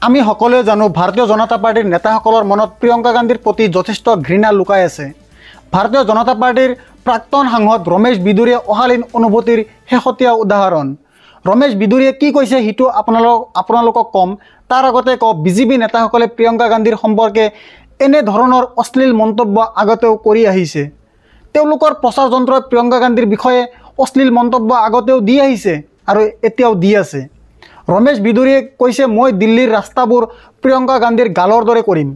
আমি সকলোৱে জানো ভাৰতীয় জনতা পাৰ্টিৰ নেতাসকলৰ মনত প্ৰিয়ংকা গান্ধীৰ প্ৰতি যথেষ্ট ঘৃণা লুকাই আছে। ভাৰতীয় জনতা পাৰ্টিৰ প্ৰাক্তন সাংসদ ৰমেশ বিদুৰীয়ে অশালীন অনুভূতিৰ শেহতীয়া উদাহৰণ। ৰমেশ বিদুৰীয়ে কি কৈছে সেইটো আপোনালোকক কম। তাৰ আগতে কওঁ, বিজেপি নেতাসকলে প্ৰিয়ংকা গান্ধীৰ সম্পৰ্কে এনে ধৰণৰ অশ্লীল মন্তব্য আগতেও কৰি আহিছে। তেওঁলোকৰ প্ৰচাৰ যন্ত্ৰই প্ৰিয়ংকা গান্ধীৰ বিষয়ে অশ্লীল মন্তব্য আগতেও দি আহিছে আৰু এতিয়াও দি আছে। ৰমেশ বিদুৰীয়ে কৈছে, মই দিল্লীৰ ৰাস্তাবোৰ প্ৰিয়ংকা গান্ধীৰ গালৰ দৰে কৰিম।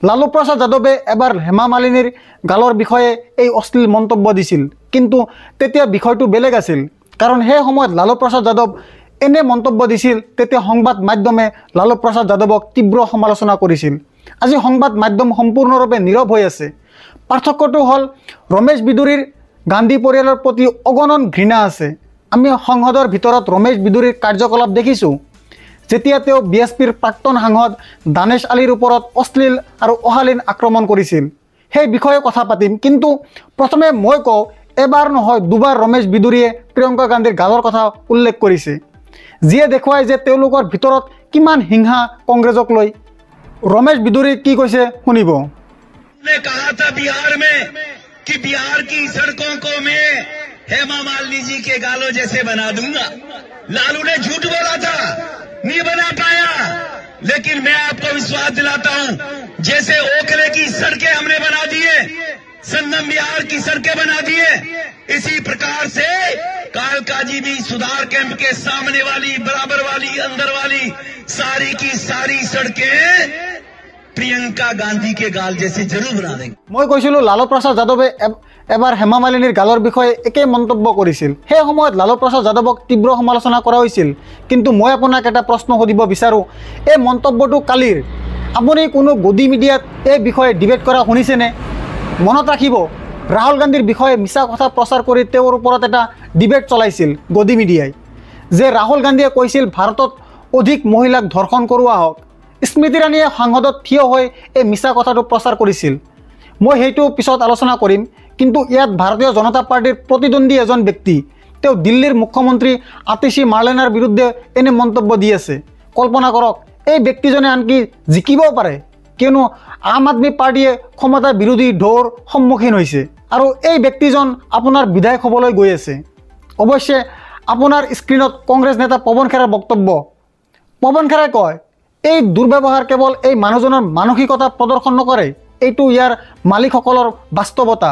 লালু প্ৰসাদ যাদৱে এবাৰ হেমা মালিনীৰ গালৰ বিষয়ে এই অশ্লীল মন্তব্য দিছিল, কিন্তু তেতিয়া বিষয়টো বেলেগ আছিল। কাৰণ সেই সময়ত লালু প্ৰসাদ যাদৱ এনে মন্তব্য দিছিল, তেতিয়া সংবাদ মাধ্যমে লালু প্ৰসাদ যাদৱক তীব্ৰ সমালোচনা কৰিছিল। আজি সংবাদ মাধ্যম সম্পূৰ্ণৰূপে নীৰৱ হৈ আছে। পাৰ্থক্যটো হ'ল ৰমেশ বিদুৰীৰ গান্ধী পৰিয়ালৰ প্ৰতি অগণন ঘৃণা আছে। আমি সংসদৰ ভিতৰত ৰমেশ বিদুৰীৰ কাৰ্যকলাপ দেখিছোঁ। যেতিয়া তেওঁ বিএছপিৰ প্ৰাক্তন সাংসদ দানেশ আলীৰ ওপৰত অশ্লীল আৰু অশালীন আক্ৰমণ কৰিছিল, সেই বিষয়ে কথা পাতিম। কিন্তু প্ৰথমে মই কওঁ, এবাৰ নহয় দুবাৰ ৰমেশ বিদুৰীয়ে প্ৰিয়ংকা গান্ধীৰ গালৰ কথা উল্লেখ কৰিছে, যিয়ে দেখুৱায় যে তেওঁলোকৰ ভিতৰত কিমান হিংসা কংগ্ৰেছক লৈ। ৰমেশ বিদুৰী কি কৈছে শুনিব। कहा था बिहार में कि बिहार की सड़कों को मैं हेमा मालिनी जी के गालों जैसे बना दूंगा। लालू ने झूठ बोला था, नहीं बना पाया, लेकिन मैं आपको विश्वास दिलाता हूं, जैसे ओखले की सड़कें हमने बना दिए, संगम बिहार की सड़कें बना दिए, इसी प्रकार से कालकाजी भी सुधार कैंप के सामने वाली, बराबर वाली, अंदर वाली सारी की सारी सड़कें প্ৰিয়ংকা গান্ধীকে গাল জেসে জৰুৰ বনা দেंगे। মই কৈছিলোঁ লালু প্ৰসাদ যাদৱে এবাৰ হেমা মালিনীৰ গালৰ বিষয়ে একে মন্তব্য কৰিছিল। সেই সময়ত লালু প্ৰসাদ যাদৱক তীব্ৰ সমালোচনা কৰা হৈছিল। কিন্তু মই আপোনাক এটা প্ৰশ্ন সুধিব বিচাৰোঁ, এই মন্তব্যটো কালিৰ। আপুনি কোনো গদি মিডিয়াত এই বিষয়ে ডিবেট কৰা শুনিছেনে? মনত ৰাখিব, ৰাহুল গান্ধীৰ বিষয়ে মিছা কথা প্ৰচাৰ কৰি তেওঁৰ ওপৰত এটা ডিবেট চলাইছিল গদি মিডিয়াই, যে ৰাহুল গান্ধীয়ে কৈছিল ভাৰতত অধিক মহিলাক ধৰ্ষণ কৰোৱা হওক। স্মৃতি ইৰাণীয়ে সাংসদত থিয় হৈ এই মিছা কথাটো প্ৰচাৰ কৰিছিল। মই সেইটো পিছত আলোচনা কৰিম। কিন্তু ইয়াত ভাৰতীয় জনতা পাৰ্টিৰ প্ৰতিদ্বন্দ্বী এজন ব্যক্তি, তেওঁ দিল্লীৰ মুখ্যমন্ত্ৰী আতিশী মাৰ্লেনাৰ বিৰুদ্ধে এনে মন্তব্য দি আছে। কল্পনা কৰক, এই ব্যক্তিজনে আনকি জিকিবও পাৰে, কিয়নো আম আদমী পাৰ্টীয়ে ক্ষমতা বিৰোধী ঢৌৰ সন্মুখীন হৈছে আৰু এই ব্যক্তিজন আপোনাৰ বিধায়ক হ'বলৈ গৈ আছে। অৱশ্যে আপোনাৰ স্ক্ৰীণত কংগ্ৰেছ নেতা পৱন খেৰাৰ বক্তব্য। পৱন খেৰাই কয়, এই দুৰ্ব্যৱহাৰ কেৱল এই মানুহজনৰ মানসিকতা প্ৰদৰ্শন নকৰে, এইটো ইয়াৰ মালিকসকলৰ বাস্তৱতা।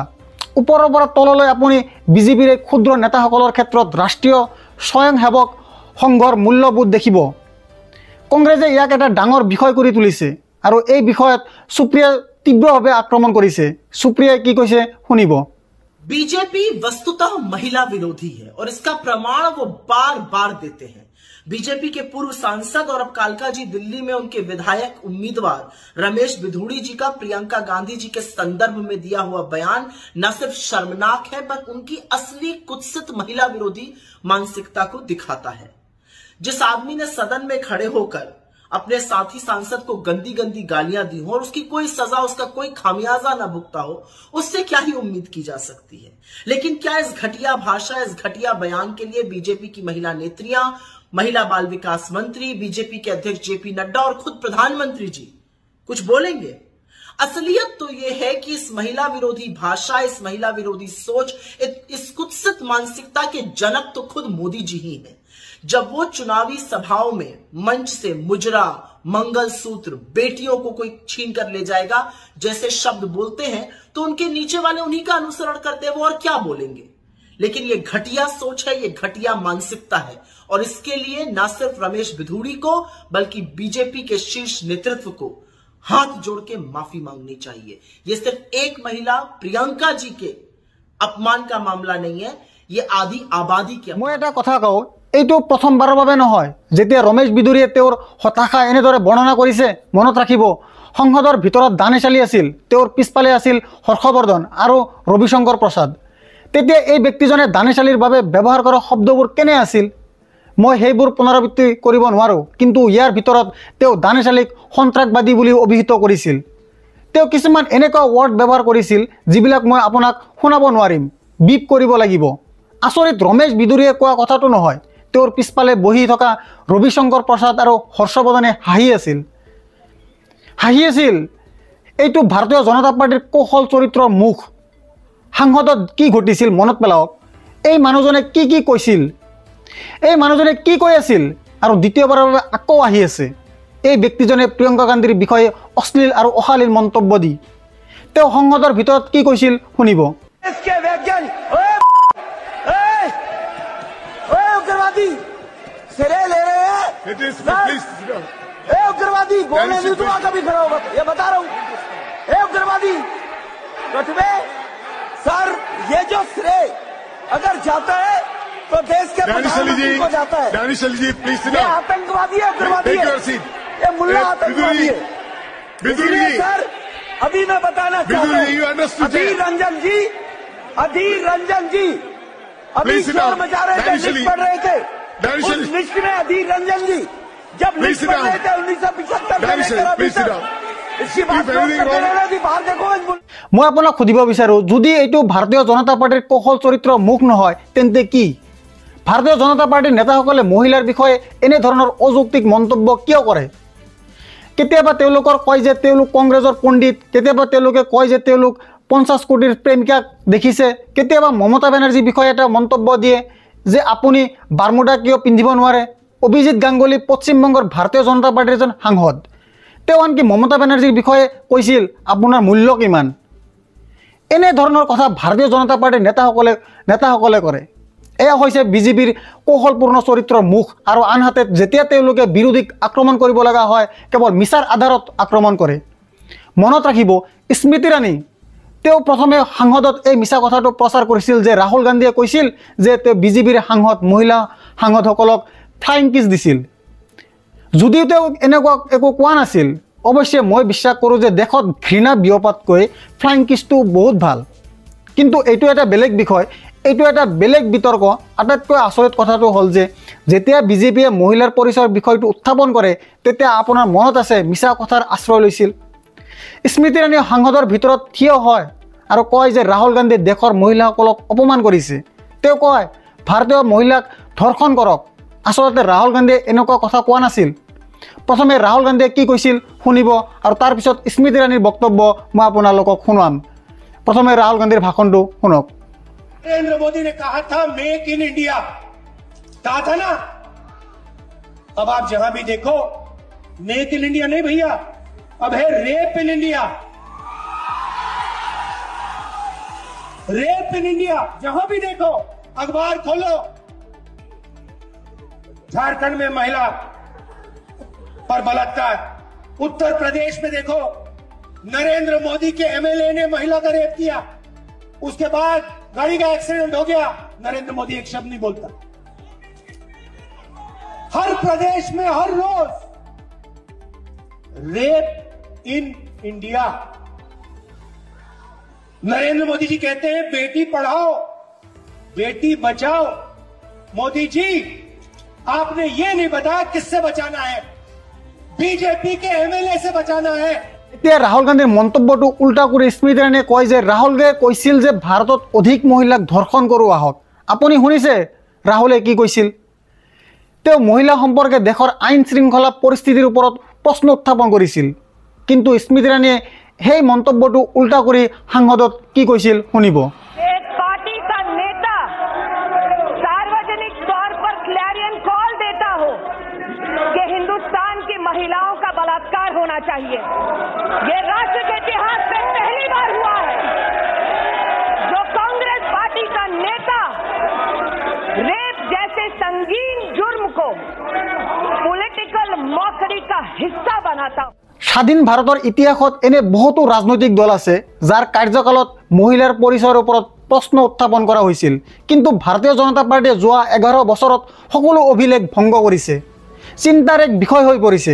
ওপৰৰ পৰা তললৈ আপুনি বিজেপিৰ এই ক্ষুদ্ৰ নেতাসকলৰ ক্ষেত্ৰত ৰাষ্ট্ৰীয় স্বয়ংসেৱক সংঘৰ মূল্যবোধ দেখিব। কংগ্ৰেছে ইয়াক এটা ডাঙৰ বিষয় কৰি তুলিছে আৰু এই বিষয়ত সুপ্ৰিয়াই তীব্ৰভাৱে আক্ৰমণ কৰিছে। সুপ্ৰিয়াই কি কৈছে শুনিব। बीजेपी वस्तुतः महिला विरोधी है और इसका प्रमाण वो बार बार देते हैं। बीजेपी के पूर्व सांसद और अब कालका जी दिल्ली में उनके विधायक उम्मीदवार रमेश बिधूड़ी जी का प्रियंका गांधी जी के संदर्भ में दिया हुआ बयान न सिर्फ शर्मनाक है, बल्कि उनकी असली कुत्सित महिला विरोधी मानसिकता को दिखाता है। जिस आदमी ने सदन में खड़े होकर अपने साथी सांसद को गंदी गंदी गालियां दी हो और उसकी कोई सजा, उसका कोई खामियाजा न भुगता हो, उससे क्या ही उम्मीद की जा सकती है। लेकिन क्या इस घटिया भाषा, इस घटिया बयान के लिए बीजेपी की महिला नेत्रियां, महिला बाल विकास मंत्री, बीजेपी के अध्यक्ष जेपी नड्डा और खुद प्रधानमंत्री जी कुछ बोलेंगे? असलियत तो यह है कि इस महिला विरोधी भाषा, इस महिला विरोधी सोच, इस कुत्सित मानसिकता के जनक तो खुद मोदी जी ही हैं। जब वो चुनावी सभाओं में मंच से मुजरा, मंगलसूत्र, बेटियों को कोई छीन कर ले जाएगा जैसे शब्द बोलते हैं, तो उनके नीचे वाले उन्हीं का अनुसरण करते हैं, वो और क्या बोलेंगे। लेकिन ये घटिया सोच है, ये घटिया मानसिकता है और इसके लिए न सिर्फ रमेश बिधूड़ी को बल्कि बीजेपी के शीर्ष नेतृत्व को हाथ जोड़ के माफी मांगनी चाहिए। ये सिर्फ एक महिला प्रियंका जी के अपमान का मामला नहीं है, ये आधी आबादी के। मैं এটা কথা কওঁ, এইটো প্ৰথমবাৰৰ বাবে নহয়। যেতিয়া ৰমেশ বিদুৰীয়ে তেওঁৰ হতাশা এনেদৰে বৰ্ণনা কৰিছে, মনত ৰাখিব, সংসদৰ ভিতৰত দানেশ আলী আছিল, তেওঁৰ পিছফালে আছিল হৰ্ষবৰ্ধন আৰু ৰবিশংকৰ প্ৰসাদ। তেতিয়া এই ব্যক্তিজনে দানেশ আলীৰ বাবে ব্যৱহাৰ কৰা শব্দবোৰ কেনে আছিল, মই সেইবোৰ পুনৰাবৃত্তি কৰিব নোৱাৰোঁ। কিন্তু ইয়াৰ ভিতৰত তেওঁ দানেশ আলীক সন্ত্ৰাসবাদী বুলি অভিহিত কৰিছিল। তেওঁ কিছুমান এনেকুৱা ৱৰ্ড ব্যৱহাৰ কৰিছিল যিবিলাক মই আপোনাক শুনাব নোৱাৰিম, বিপ কৰিব লাগিব। আচৰিত, ৰমেশ বিদুৰীয়ে কোৱা কথাটো নহয়, তেওঁৰ পিছফালে বহি থকা ৰবিশংকৰ প্ৰসাদ আৰু হৰ্ষবৰ্ধনে হাঁহি আছিল। হাঁহি আছিল এইটো ভাৰতীয় জনতা পাৰ্টিৰ কৌশল চৰিত্ৰৰ মুখ। সাংসদত কি ঘটিছিল মনত পেলাওক। এই মানুহজনে কি কৈছিল, এই মানুহজনে কি কৈ আছিল, আৰু দ্বিতীয়বাৰৰ বাবে আকৌ আহি আছে। এই ব্যক্তিজনে প্ৰিয়ংকা গান্ধীৰ বিষয়ে অশ্লীল আৰু অশালীন মন্তব্য দি তেওঁ সংসদৰ ভিতৰত কি কৈছিল শুনিব। उग्रवादी बोलने नहीं दूंगा कभी खड़ा होगा, ये बता रहा हूँ। उग्रवादी कटवे सर, ये जो श्रेय अगर जाता है तो देश के प्रधानमंत्री को जाता है। ये आतंकवादी है, उग्रवादी है, ये मुल्ला आतंकवादी है। इसलिए सर अभी मैं बताना चाहता हूँ, अधीर रंजन जी अभी शोर मचा रहे थे, लिस्ट पढ़ रहे थे। उस लिस्ट में अधीर रंजन जी जब लिस्ट पढ़ रहे थे 1975 इसकी बात बाहर देखो। मैं आपनाक सुधिब विचारों, यदि एटू भारतीय जनता पार्टीर कौशल चरित्र मुख नहय तेन्ते कि भारतीय जनता पार्टीर नेताসকলে महिलार विषये एने धৰণৰ अযौक्तिक मन्तव्य किय करे? केতিয়াबा তেওঁলোকৰ কয় যে তেওঁলোক কংগ্ৰেছৰ পণ্ডিত, কেতিয়াবা তেওঁলোকে কয় যে তেওঁলোক 50 কোটিৰ প্ৰেমিকাক দেখিছে, কেতিয়াবা মমতা বেনাৰ্জীৰ বিষয়ে এটা মন্তব্য দিয়ে যে আপুনি বাৰমুডা কিয় পিন্ধিব নোৱাৰে। অভিজিৎ গাংগুলী পশ্চিমবংগৰ ভাৰতীয় জনতা পাৰ্টিৰ এজন সাংসদ, তেওঁ আনকি মমতা বেনাৰ্জীৰ বিষয়ে কৈছিল আপোনাৰ মূল্য কিমান। এনে ধৰণৰ কথা ভাৰতীয় জনতা পাৰ্টিৰ নেতাসকলে কৰে। এয়া হৈছে বিজেপিৰ কৌশলপূৰ্ণ চৰিত্ৰৰ মুখ। আৰু আনহাতে যেতিয়া তেওঁলোকে বিৰোধীক আক্ৰমণ কৰিব লগা হয় কেৱল মিছাৰ আধাৰত আক্ৰমণ কৰে। মনত ৰাখিব, স্মৃতি ইৰাণী তেওঁ প্ৰথমে সাংসদত এই মিছা কথাটো প্ৰচাৰ কৰিছিল যে ৰাহুল গান্ধীয়ে কৈছিল যে তেওঁ বিজেপিৰ মহিলা সাংসদসকলক ফ্লাইং কিছ দিছিল। যদিও তেওঁ এনেকুৱা একো কোৱা নাছিল, অৱশ্যে মই বিশ্বাস কৰোঁ যে দেশত ঘৃণা বিয়পাতকৈ ফ্লাইং কিছটো বহুত ভাল। কিন্তু এইটো এটা বেলেগ বিষয়, এইটো এটা বেলেগ বিতৰ্ক। আটাইতকৈ আচৰিত কথাটো হ'ল যে যেতিয়া বিজেপিয়ে মহিলাৰ পৰিচয়ৰ বিষয়টো উত্থাপন কৰে তেতিয়া আপোনাৰ মনত আছে মিছা কথাৰ আশ্ৰয় লৈছিল। স্মৃতি ইৰাণীয়ে সাংসদৰ ভিতৰত থিয় হয় আৰু কয় যে ৰাহুল গান্ধীয়ে দেশৰ মহিলাসকলক অপমান কৰিছে। তেওঁ কয় ভাৰতীয় মহিলাক ধৰ্ষণ কৰক। আচলতে ৰাহুল গান্ধীয়ে এনেকুৱা কথা কোৱা নাছিল। প্ৰথমে ৰাহুল গান্ধীয়ে কি কৈছিল শুনিব, আৰু তাৰপিছত স্মৃতি ইৰাণীৰ বক্তব্য মই আপোনালোকক শুনাম। প্ৰথমে ৰাহুল গান্ধীৰ ভাষণটো শুনক। नरेंद्र मोदी ने कहा था मेक इन इंडिया, कहा था ना। अब आप जहां भी देखो मेक इन इंडिया नहीं भैया, अब है rape in India. Rape in India, जहां भी देखो अखबार खोलो, झारखंड में महिला पर बलात्कार, उत्तर प्रदेश में देखो नरेंद्र मोदी के एमएलए ने महिला का रेप किया, उसके बाद गाड़ी का एक्सीडेंट हो गया, नरेंद्र मोदी एक शब्द नहीं बोलता। हर प्रदेश में हर रोज rape in India. Narendra Modi ji कहते हैं बेटी पढ़ाओ बेटी बचाओ। मोदी जी आपने ये नहीं बताया किससे बचाना है, बीजेपी के एमएलए से बचाना है। এতিয়া ৰাহুল গান্ধীৰ মন্তব্যটো উল্টা কৰি স্মৃতি ইৰাণীয়ে কয় যে ৰাহুলে কৈছিল যে ভাৰতত অধিক মহিলাক ধৰ্ষণ কৰোৱা হওক। আপুনি শুনিছে ৰাহুলে কি কৈছিল? তেওঁ মহিলা সম্পৰ্কে দেশৰ আইন শৃংখলা পৰিস্থিতিৰ ওপৰত প্ৰশ্ন উত্থাপন কৰিছিল। কিন্তু স্মৃতি ইৰাণীয়ে সেই মন্তব্যটো উল্টা কৰি সাংসদত কি কৈছিল শুনিব। पार्टी का नेता सार्वजनिक तौर पर क्लैरियन कॉल देता हो कि हिंदुस्तान की महिलाओं का बलात्कार होना चाहिए। ये राष्ट्र के इतिहास में पहली बार हुआ है जो कांग्रेस पार्टी का नेता रेप जैसे संगीन जुर्म को पॉलिटिकल मॉकरी का हिस्सा बनाता। স্বাধীন ভাৰতৰ ইতিহাসত এনে বহুতো ৰাজনৈতিক দল আছে যাৰ কাৰ্যকালত মহিলাৰ পৰিচয়ৰ ওপৰত প্ৰশ্ন উত্থাপন কৰা হৈছিল। কিন্তু ভাৰতীয় জনতা পাৰ্টিয়ে যোৱা 11 বছৰত সকলো অভিলেখ ভংগ কৰিছে। চিন্তাৰ এক বিষয় হৈ পৰিছে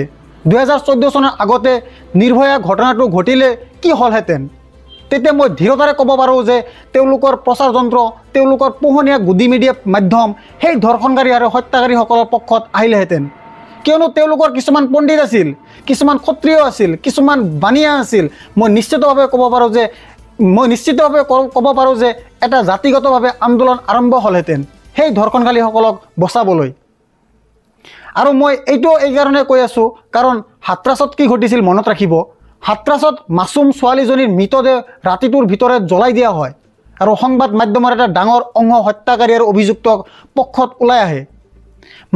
2014 চনৰ আগতে নিৰ্ভয়া ঘটনাটো ঘটিলে কি হ'লহেঁতেন। তেতিয়া মই ধীৰতাৰে ক'ব পাৰোঁ যে তেওঁলোকৰ প্ৰচাৰ যন্ত্ৰ, তেওঁলোকৰ পোহনীয়া গুডি মিডিয়া মাধ্যম সেই ধৰ্ষণকাৰী আৰু হত্যাকাৰীসকলৰ পক্ষত আহিলেহেঁতেন। কিয়নো তেওঁলোকৰ কিছুমান পণ্ডিত আছিল, কিছুমান ক্ষত্ৰিয় আছিল, কিছুমান বানিয়া আছিল। মই নিশ্চিতভাৱে ক'ব পাৰোঁ যে এটা জাতিগতভাৱে আন্দোলন আৰম্ভ হ'লহেঁতেন সেই ধৰ্ষণকাৰীসকলক বচাবলৈ। আৰু মই এইটো এই কাৰণে কৈ আছোঁ কাৰণ হাতৰাছত কি ঘটিছিল মনত ৰাখিব। হাতৰাছত মাছুম ছোৱালীজনীৰ মৃতদেহ ৰাতিটোৰ ভিতৰত জ্বলাই দিয়া হয় আৰু সংবাদ মাধ্যমৰ এটা ডাঙৰ অংশ হত্যাকাৰী আৰু অভিযুক্তক পক্ষত ওলাই আহে।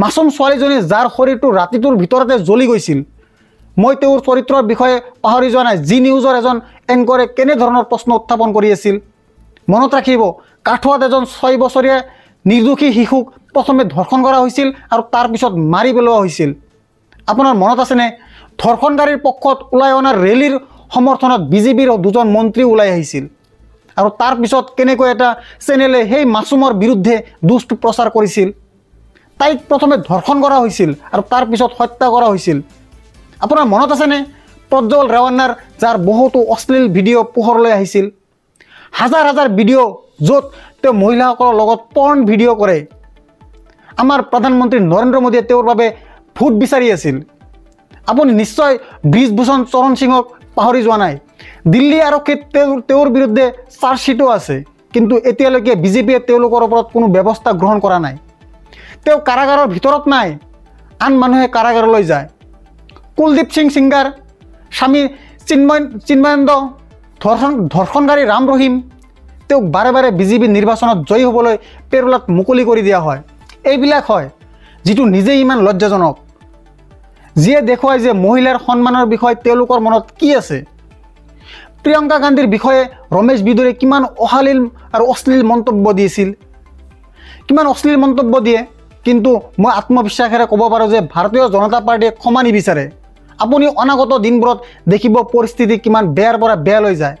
মাছুম ছোৱালীজনী যাৰ শৰীৰটো ৰাতিটোৰ ভিতৰতে জ্বলি গৈছিল, মই তেওঁৰ চৰিত্ৰৰ বিষয়ে পাহৰি যোৱা নাই। জি নিউজৰ এজন এংকৰে কেনেধৰণৰ প্ৰশ্ন উত্থাপন কৰি আছিল মনত ৰাখিব। কাঠুৱাত এজন 6 বছৰীয়া নিৰ্দোষী শিশুক প্ৰথমে ধৰ্ষণ কৰা হৈছিল আৰু তাৰপিছত মাৰি পেলোৱা হৈছিল। আপোনাৰ মনত আছেনে? ধৰ্ষণকাৰীৰ পক্ষত ওলাই অনা ৰেলীৰ সমৰ্থনত বিজেপিৰ 2জন মন্ত্ৰী ওলাই আহিছিল আৰু তাৰপিছত কেনেকৈ এটা চেনেলে সেই মাছুমৰ বিৰুদ্ধে দুষ্ট প্ৰচাৰ কৰিছিল। তাইক প্ৰথমে ধৰ্ষণ কৰা হৈছিল আৰু তাৰপিছত হত্যা কৰা হৈছিল। আপোনাৰ মনত আছেনে? প্ৰজ্বল ৰেৱান্নাৰ যাৰ বহুতো অশ্লীল ভিডিঅ' পোহৰলৈ আহিছিল, হাজাৰ হাজাৰ ভিডিঅ' য'ত তেওঁ মহিলাসকলৰ লগত পৰ্ণ ভিডিঅ' কৰে। আমাৰ প্ৰধানমন্ত্ৰী নৰেন্দ্ৰ মোদীয়ে তেওঁৰ বাবে ভোট বিচাৰি আছিল। আপুনি নিশ্চয় ব্ৰিজভূষণ চৰণ সিঙক পাহৰি যোৱা নাই। দিল্লী আৰক্ষীত তেওঁৰ বিৰুদ্ধে চাৰ্জশ্বিটো আছে, কিন্তু এতিয়ালৈকে বিজেপিয়ে তেওঁলোকৰ ওপৰত কোনো ব্যৱস্থা গ্ৰহণ কৰা নাই। তেওঁ কাৰাগাৰৰ ভিতৰত নাই, আন মানুহে কাৰাগাৰলৈ যায়। কুলদীপ সিং সিংগাৰ, স্বামী চিন্ময়ানন্দ, ধৰ্ষণকাৰী ৰাম ৰহিম, তেওঁক বাৰে বাৰে বিজেপি নিৰ্বাচনত জয়ী হ'বলৈ পেৰোলাত মুকলি কৰি দিয়া হয়। এইবিলাক হয় যিটো নিজেই ইমান লজ্জাজনক, যিয়ে দেখুৱায় যে মহিলাৰ সন্মানৰ বিষয়ে তেওঁলোকৰ মনত কি আছে। প্ৰিয়ংকা গান্ধীৰ বিষয়ে ৰমেশ বিদুৰে কিমান অশালীন আৰু অশ্লীল মন্তব্য দিছিল, কিমান অশ্লীল মন্তব্য দিয়ে, কিন্তু মই আত্মবিশ্বাসেৰে ক'ব পাৰোঁ যে ভাৰতীয় জনতা পাৰ্টীয়ে ক্ষমা নিবিচাৰে। আপুনি অনাগত দিনবোৰত দেখিব পৰিস্থিতি কিমান বেয়াৰ পৰা বেয়ালৈ যায়।